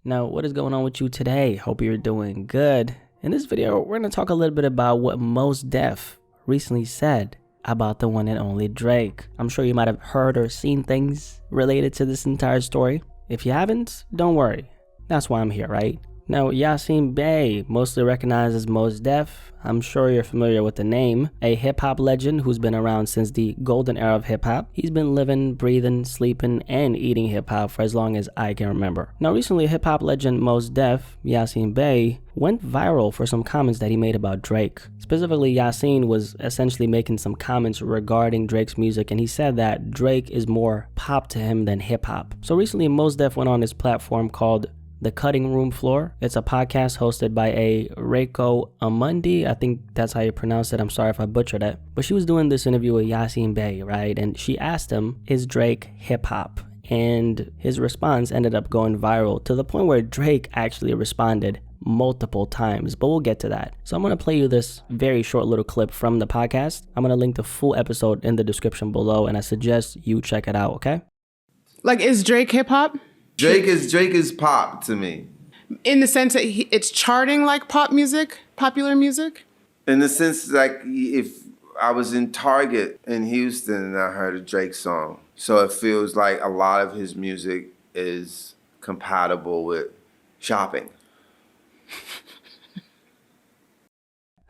Now, what is going on with you today? Hope you're doing good. In this video, we're going to talk a little bit about what Mos Def recently said about the one and only Drake. I'm sure you might have heard or seen things related to this entire story. If you haven't, don't worry. That's why I'm here, right? Now, Yasin Bey, mostly recognized as Mos Def, I'm sure you're familiar with the name, a hip-hop legend who's been around since the golden era of hip-hop. He's been living, breathing, sleeping, and eating hip-hop for as long as I can remember. Now, recently, hip-hop legend Mos Def, Yasin Bey, went viral for some comments that he made about Drake. Specifically, Yasin was essentially making some comments regarding Drake's music, and he said that Drake is more pop to him than hip-hop. So recently, Mos Def went on this platform called The Cutting Room Floor. It's a podcast hosted by a Reiko Amundi. I think that's how you pronounce it. I'm sorry if I butchered it. But she was doing this interview with Yasin Bey, right? And she asked him, is Drake hip hop? And his response ended up going viral to the point where Drake actually responded multiple times, but we'll get to that. So I'm going to play you this very short little clip from the podcast. I'm going to link the full episode in the description below, and I suggest you check it out, okay? Like, is Drake hip hop? Drake is pop to me. In the sense that it's charting like pop music, popular music? In the sense, like, if I was in Target in Houston and I heard a Drake song, so it feels like a lot of his music is compatible with shopping.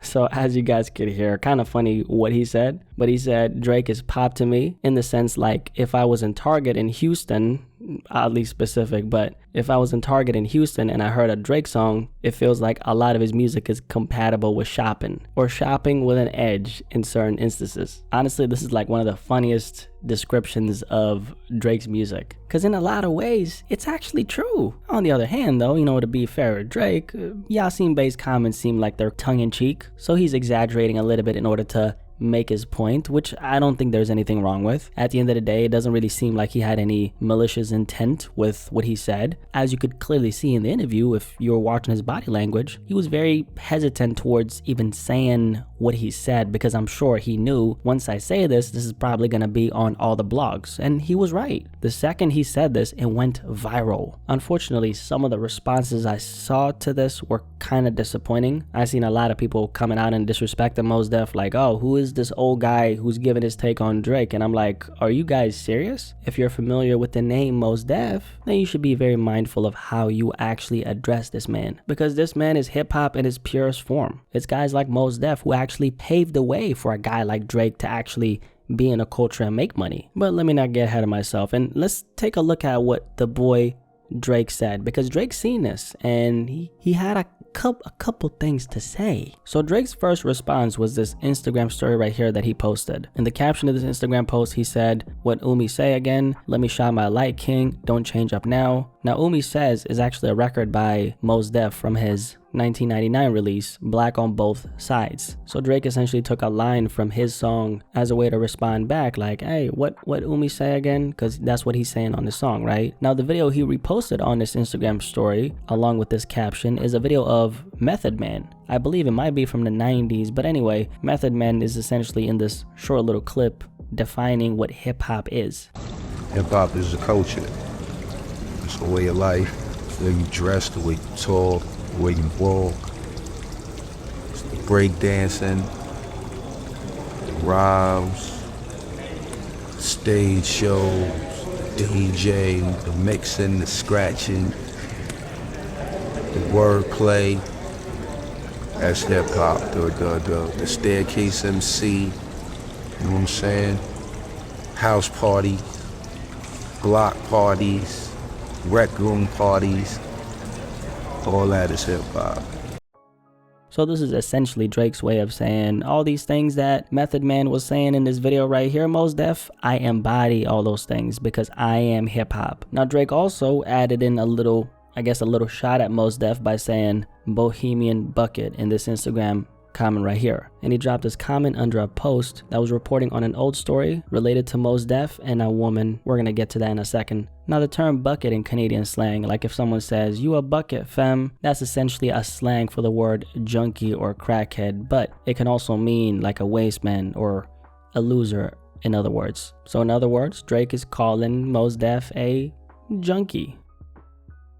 So as you guys could hear, kind of funny what he said, but he said Drake is pop to me in the sense like if I was in Target in Houston, oddly specific, but if I was in Target in Houston and I heard a Drake song, it feels like a lot of his music is compatible with shopping or shopping with an edge in certain instances. Honestly, this is like one of the funniest descriptions of Drake's music because in a lot of ways, it's actually true. On the other hand, though, to be fair with Drake, Yasin Bey's comments seem like they're tongue-in-cheek, so he's exaggerating a little bit in order to make his point, which I don't think there's anything wrong with. At the end of the day, it doesn't really seem like he had any malicious intent with what he said. As you could clearly see in the interview, if you were watching his body language, he was very hesitant towards even saying what he said because I'm sure he knew once I say this is probably going to be on all the blogs. And he was right. The second he said this, it went viral. Unfortunately, some of the responses I saw to this were kind of disappointing. I've seen a lot of people coming out and disrespecting Mos Def like, oh, who is this old guy who's giving his take on Drake? And I'm like, are you guys serious? If you're familiar with the name Mos Def, then you should be very mindful of how you actually address this man, because this man is hip-hop in its purest form. It's guys like Mos Def who actually paved the way for a guy like Drake to actually be in a culture and make money. But let me not get ahead of myself, and let's take a look at what the boy Drake said, because Drake's seen this and he had a couple things to say. So Drake's first response was this Instagram story right here that he posted. In the caption of this Instagram post, he said, "What Umi say again? Let me shine my light, king. Don't change up now." Now, Umi Says is actually a record by Mos Def from his 1999 release, Black on Both Sides. So Drake essentially took a line from his song as a way to respond back like, hey, what Umi say again? Because that's what he's saying on the song, right? Now, the video he reposted on this Instagram story, along with this caption, is a video of Method Man. I believe it might be from the 90s, but anyway, Method Man is essentially in this short little clip defining what hip-hop is. Hip-hop is a culture. It's a way of life, the way you dress, the way you talk, the way you walk. It's the break dancing, the rhymes, the stage shows, the DJ, the mixing, the scratching, the wordplay. That's hip-hop, the staircase MC, you know what I'm saying? House parties, block parties, rec room parties, all that is hip-hop. So this is essentially Drake's way of saying all these things that Method Man was saying in this video right here, Mos Def, I embody all those things because I am hip-hop. Now Drake also added in a little shot at Mos Def by saying Bohemian Bucket in this Instagram comment right here. And he dropped this comment under a post that was reporting on an old story related to Mos Def and a woman. We're gonna get to that in a second. Now the term bucket in Canadian slang, like if someone says, you a bucket femme, that's essentially a slang for the word junkie or crackhead, but it can also mean like a waste man or a loser in other words. So in other words, Drake is calling Mos Def a junkie.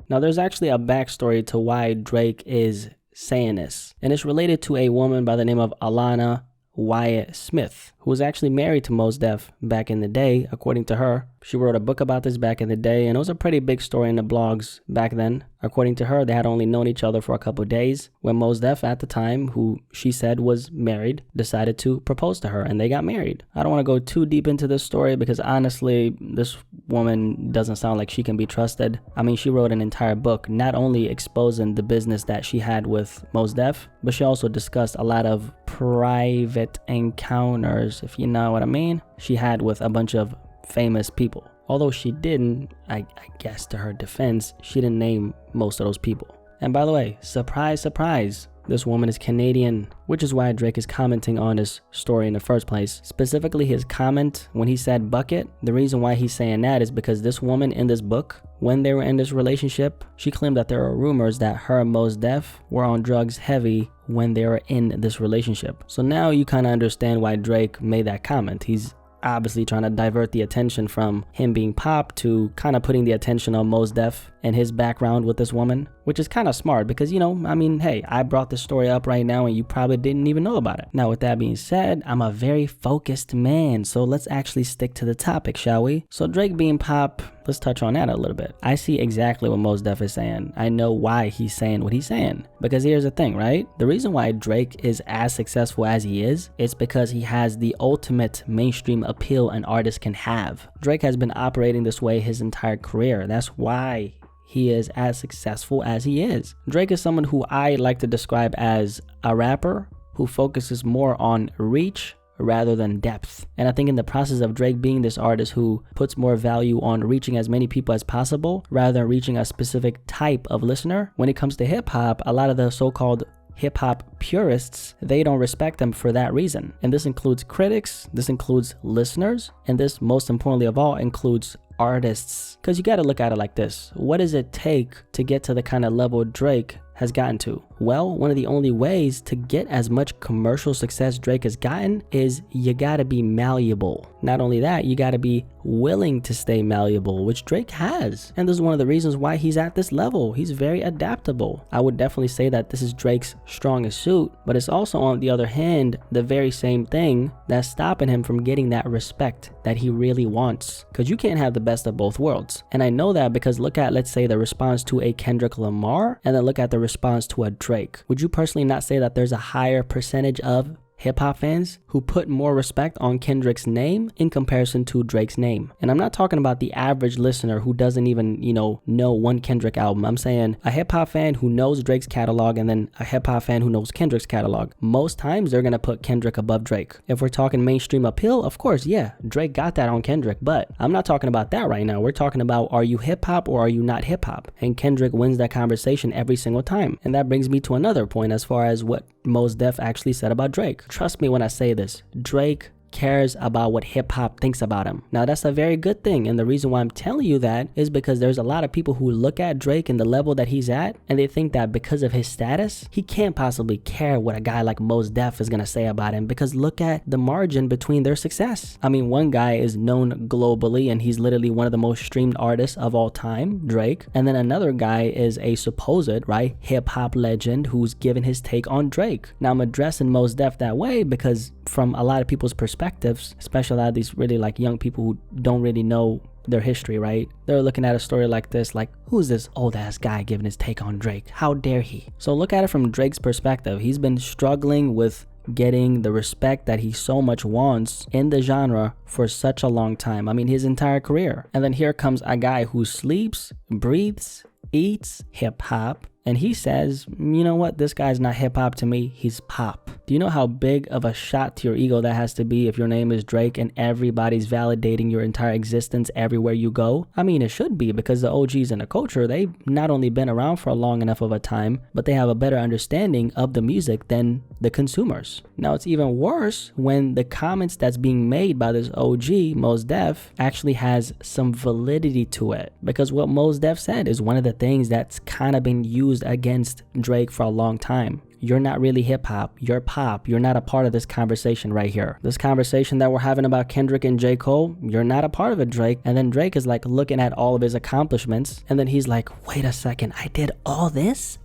Now, there's actually a backstory to why Drake is saying this, and it's related to a woman by the name of Alana Wyatt Smith, who was actually married to Mos Def back in the day, according to her. She wrote a book about this back in the day, and it was a pretty big story in the blogs back then. According to her, they had only known each other for a couple of days when Mos Def at the time, who she said was married, decided to propose to her, and they got married. I don't want to go too deep into this story because honestly, this woman doesn't sound like she can be trusted. I mean, she wrote an entire book not only exposing the business that she had with Mos Def, but she also discussed a lot of private encounters, if you know what I mean, she had with a bunch of famous people. Although she didn't, I guess to her defense, she didn't name most of those people. And by the way, surprise, surprise, this woman is Canadian, which is why Drake is commenting on this story in the first place. Specifically his comment when he said bucket, the reason why he's saying that is because this woman in this book, when they were in this relationship, she claimed that there were rumors that her and Mos Def were on drugs heavy when they were in this relationship. So now you kind of understand why Drake made that comment. He's obviously trying to divert the attention from him being Pop to kind of putting the attention on Mos Def and his background with this woman, which is kind of smart because, you know, I mean, hey, I brought this story up right now and you probably didn't even know about it. Now, with that being said, I'm a very focused man, so let's actually stick to the topic, shall we? So Drake being Pop, let's touch on that a little bit. I see exactly what Mos Def is saying. I know why he's saying what he's saying. Because here's the thing, right? The reason why Drake is as successful as he is, it's because he has the ultimate mainstream appeal an artist can have. Drake has been operating this way his entire career. That's why he is as successful as he is. Drake is someone who I like to describe as a rapper who focuses more on reach rather than depth. And I think in the process of Drake being this artist who puts more value on reaching as many people as possible rather than reaching a specific type of listener, when it comes to hip hop, a lot of the so-called hip hop purists, they don't respect them for that reason. And this includes critics, this includes listeners, and this most importantly of all includes artists. Because you got to look at it like this. What does it take to get to the kind of level Drake has gotten to? Well, one of the only ways to get as much commercial success Drake has gotten is you gotta be malleable. Not only that, you gotta be willing to stay malleable, which Drake has. And this is one of the reasons why he's at this level. He's very adaptable. I would definitely say that this is Drake's strongest suit, but it's also, on the other hand, the very same thing that's stopping him from getting that respect that he really wants. Because you can't have the best of both worlds. And I know that because look at, let's say, the response to a Kendrick Lamar, and then look at the response to a Drake. Would you personally not say that there's a higher percentage of hip-hop fans who put more respect on Kendrick's name in comparison to Drake's name? And I'm not talking about the average listener who doesn't even, know one Kendrick album. I'm saying a hip-hop fan who knows Drake's catalog and then a hip-hop fan who knows Kendrick's catalog. Most times they're gonna put Kendrick above Drake. If we're talking mainstream appeal, of course, yeah, Drake got that on Kendrick, but I'm not talking about that right now. We're talking about, are you hip-hop or are you not hip-hop? And Kendrick wins that conversation every single time. And that brings me to another point as far as what Mos Def actually said about Drake. Trust me when I say this, Drake cares about what hip-hop thinks about him. Now that's a very good thing, and the reason why I'm telling you that is because there's a lot of people who look at Drake and the level that he's at, and they think that because of his status, he can't possibly care what a guy like Mos Def is gonna say about him, because look at the margin between their success. I mean, one guy is known globally and he's literally one of the most streamed artists of all time, Drake, and then another guy is a supposed, right, hip-hop legend who's given his take on Drake. Now I'm addressing Mos Def that way because from a lot of people's perspectives, especially a lot of these really like young people who don't really know their history, right? They're looking at a story like this, like, who's this old ass guy giving his take on Drake? How dare he? So look at it from Drake's perspective. He's been struggling with getting the respect that he so much wants in the genre for such a long time. I mean, his entire career. And then here comes a guy who sleeps, breathes, eats hip hop, and he says, you know what, this guy's not hip hop to me, he's pop. Do you know how big of a shot to your ego that has to be if your name is Drake and everybody's validating your entire existence everywhere you go? I mean, it should be, because the OGs in the culture, they've not only been around for a long enough of a time, but they have a better understanding of the music than the consumers. Now, it's even worse when the comments that's being made by this OG, Mos Def, actually has some validity to it. Because what Mos Def said is one of the things that's kind of been used against Drake for a long time. you're not really hip hop, you're pop, you're not a part of this conversation right here. This conversation that we're having about Kendrick and J. Cole, you're not a part of it, Drake. And then Drake is like looking at all of his accomplishments, and then he's like, wait a second, I did all this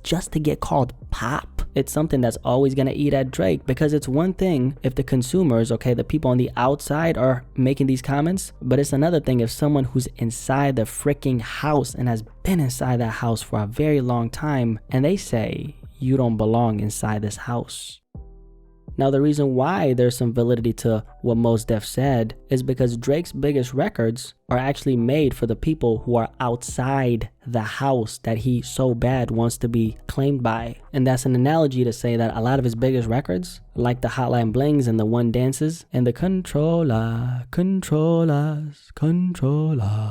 just to get called pop? It's something that's always gonna eat at Drake, because it's one thing if the consumers, okay, the people on the outside are making these comments, but it's another thing if someone who's inside the freaking house and has been inside that house for a very long time, and they say, you don't belong inside this house. Now, the reason why there's some validity to what Mos Def said is because Drake's biggest records are actually made for the people who are outside the house that he so bad wants to be claimed by. And that's an analogy to say that a lot of his biggest records, like the Hotline Blings and the One Dances and the Controllers,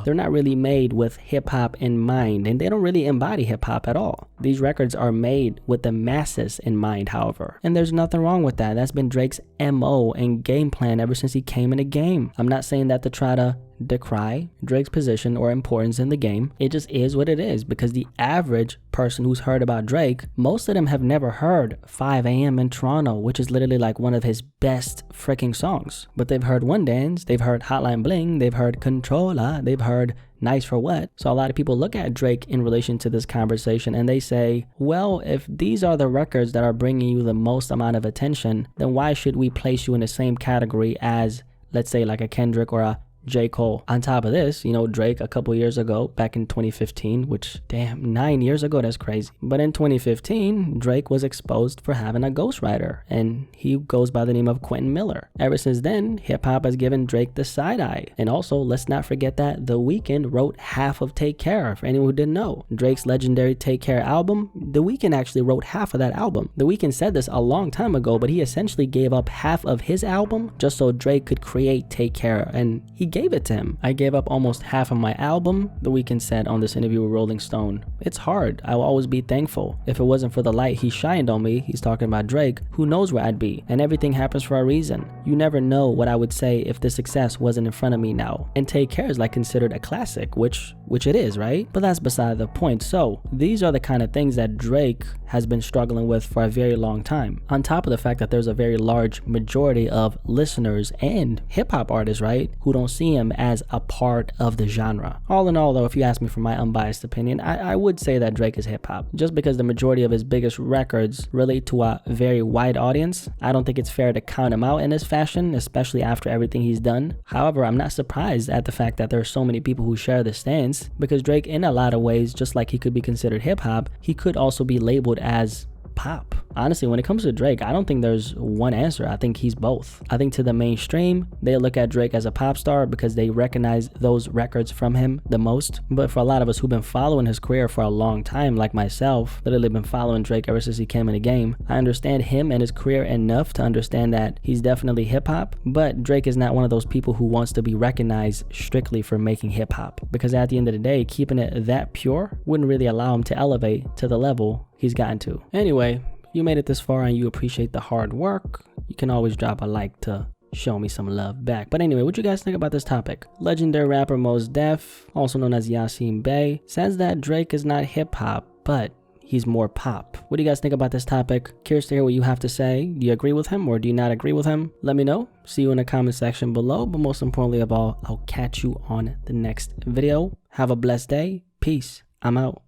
they're not really made with hip hop in mind, and they don't really embody hip hop at all. These records are made with the masses in mind, however. And there's nothing wrong with that. That's been Drake's MO and game plan ever since he came in the game. I'm not saying that to try to decry Drake's position or importance in the game. It just is what it is, because the average person who's heard about Drake, most of them have never heard 5 a.m. in Toronto, which is literally like one of his best freaking songs. But they've heard One Dance, they've heard Hotline Bling, they've heard Controller, they've heard Nice for What. So a lot of people look at Drake in relation to this conversation and they say, well, if these are the records that are bringing you the most amount of attention, then why should we place you in the same category as, let's say, like a Kendrick or a J. Cole? On top of this, you know, Drake a couple years ago, back in 2015, which, damn, 9 years ago, that's crazy. But in 2015, Drake was exposed for having a ghostwriter, and he goes by the name of Quentin Miller. Ever since then, hip-hop has given Drake the side eye. And also, let's not forget that The Weeknd wrote half of Take Care, for anyone who didn't know. Drake's legendary Take Care album, The Weeknd actually wrote half of that album. The Weeknd said this a long time ago, but he essentially gave up half of his album just so Drake could create Take Care, and he gave it to him. I gave up almost half of my album, The Weeknd said on this interview with Rolling Stone. It's hard. I will always be thankful. If it wasn't for the light he shined on me, he's talking about Drake, who knows where I'd be? And everything happens for a reason. You never know what I would say if the success wasn't in front of me now. And Take Care is like considered a classic, which it is, right? But that's beside the point. So these are the kind of things that Drake has been struggling with for a very long time. On top of the fact that there's a very large majority of listeners and hip-hop artists, right, who don't see him as a part of the genre. All in all, though, if you ask me for my unbiased opinion, I would say that Drake is hip-hop. Just because the majority of his biggest records relate to a very wide audience, I don't think it's fair to count him out in this fashion, especially after everything he's done. However, I'm not surprised at the fact that there are so many people who share this stance, because Drake, in a lot of ways, just like he could be considered hip-hop, he could also be labeled as pop. Honestly, when it comes to Drake, I don't think there's one answer. I think he's both. I think to the mainstream, they look at Drake as a pop star because they recognize those records from him the most. But for a lot of us who've been following his career for a long time, like myself, literally been following Drake ever since he came in the game, I understand him and his career enough to understand that he's definitely hip hop, but Drake is not one of those people who wants to be recognized strictly for making hip hop, because at the end of the day, keeping it that pure wouldn't really allow him to elevate to the level he's gotten to. Anyway, you made it this far and you appreciate the hard work, you can always drop a like to show me some love back. But anyway, what you guys think about this topic? Legendary rapper Mos Def, also known as Yasin Bey, says that Drake is not hip hop, but he's more pop. What do you guys think about this topic? Curious to hear what you have to say. Do you agree with him or do you not agree with him? Let me know. See you in the comment section below. But most importantly of all, I'll catch you on the next video. Have a blessed day. Peace. I'm out.